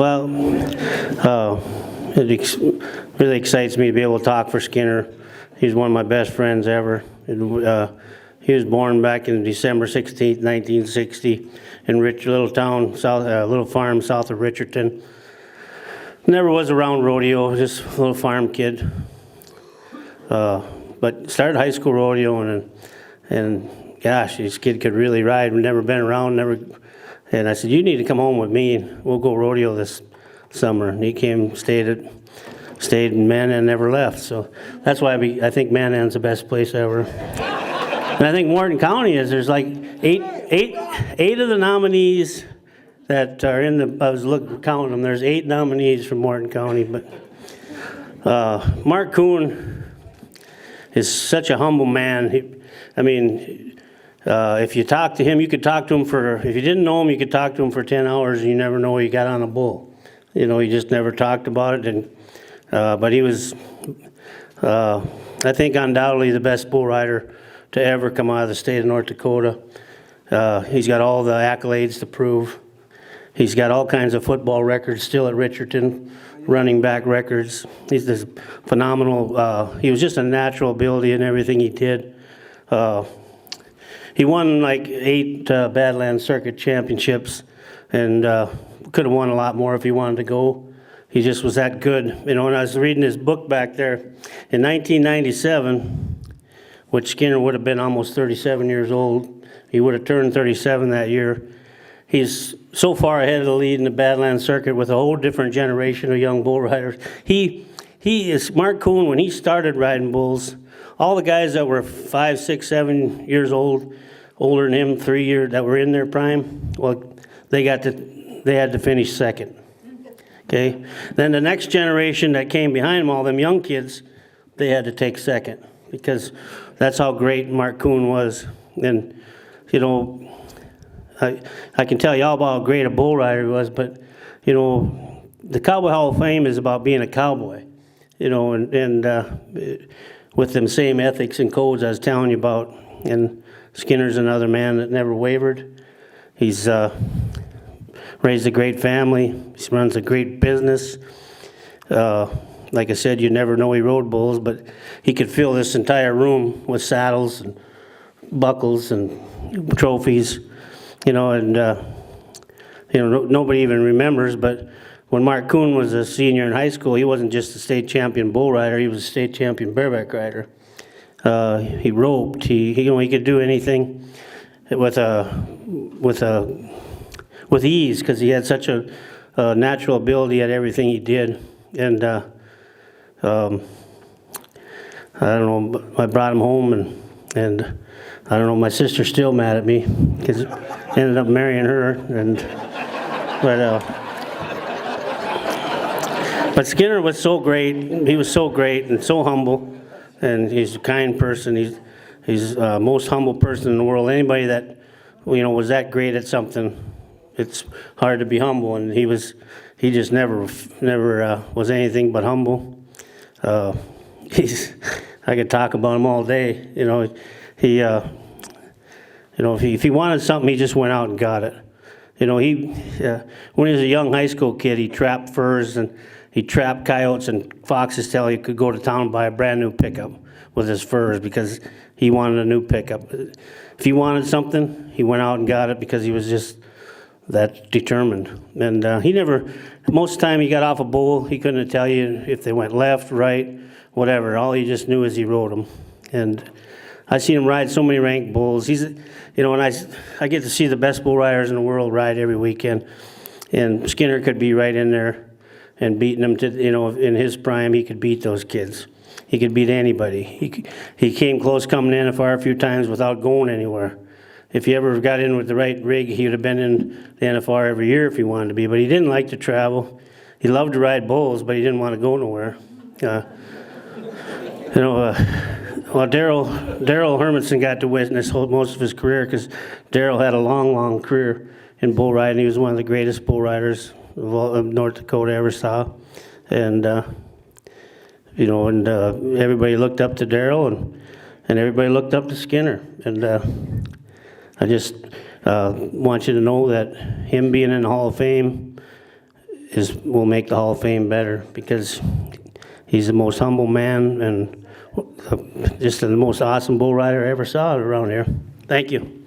Well, really excites me to be able to talk for Skinner. He's one of my best friends ever. He was born back in December 16th, 1960, in little town, little farm south of Richardson. Never was around rodeo, just a little farm kid. But started high school rodeo, and gosh, this kid could really ride. Never been around, and I said, you need to come home with me, and we'll go rodeo this summer. And he came, stayed in Mandan, never left. So that's why I think Mandan's the best place ever. And I think Morton County there's like eight of the nominees that are I was counting them, there's 8 nominees from Morton County, but Mark Kuhn is such a humble man. If you talk to him, you could talk to him if you didn't know him, you could talk to him for 10 hours and you never know he got on a bull. He just never talked about it. But he was, I think, undoubtedly the best bull rider to ever come out of the state of North Dakota. He's got all the accolades to prove. He's got all kinds of football records still at Richardson, running back records. He's this phenomenal, he was just a natural ability in everything he did. He won like 8 Badlands Circuit championships, and could have won a lot more if he wanted to go. He just was that good. When I was reading his book back there, in 1997, which Skinner would have been almost 37 years old, he would have turned 37 that year. He's so far ahead of the lead in the Badlands Circuit with a whole different generation of young bull riders. He is Mark Kuhn. When he started riding bulls, all the guys that were 5, 6, 7 years old, older than him, 3 years, that were in their prime, well, they had to finish second. Okay. Then the next generation that came behind them, all them young kids, they had to take second, because that's how great Mark Kuhn was. And I can tell you all about how great a bull rider he was, but the Cowboy Hall of Fame is about being a cowboy, and with them same ethics and codes I was telling you about. And Skinner's another man that never wavered. He's raised a great family. He runs a great business. Like I said, you never know he rode bulls, but he could fill this entire room with saddles and buckles and trophies, nobody even remembers, but when Mark Kuhn was a senior in high school, he wasn't just a state champion bull rider, he was a state champion bareback rider. He roped, he could do anything with ease, because he had such a natural ability at everything he did. And I don't know, I brought him home, and I don't know, my sister's still mad at me because I ended up marrying her. But Skinner was so great. He was so great and so humble, and he's a kind person. He's the most humble person in the world. Anybody that was that great at something, it's hard to be humble, and he just never was anything but humble. I could talk about him all day. If he wanted something, he just went out and got it. When he was a young high school kid, he trapped furs and he trapped coyotes and foxes till he could go to town and buy a brand new pickup with his furs, because he wanted a new pickup. If he wanted something, he went out and got it, because he was just that determined. And most of the time he got off a bull, he couldn't tell you if they went left, right, whatever. All he just knew is he rode them. And I seen him ride so many ranked bulls. And I get to see the best bull riders in the world ride every weekend. And Skinner could be right in there and beating them in his prime. He could beat those kids. He could beat anybody. He came close coming in a few times without going anywhere. If he ever got in with the right rig, he would have been in the NFR every year if he wanted to be. But he didn't like to travel. He loved to ride bulls, but he didn't want to go nowhere. Daryl Hermanson got to witness most of his career, because Daryl had a long, long career in bull riding. He was one of the greatest bull riders of North Dakota ever saw. And everybody looked up to Daryl, and everybody looked up to Skinner. And I just want you to know that him being in the Hall of Fame will make the Hall of Fame better, because he's the most humble man and just the most awesome bull rider I ever saw around here. Thank you.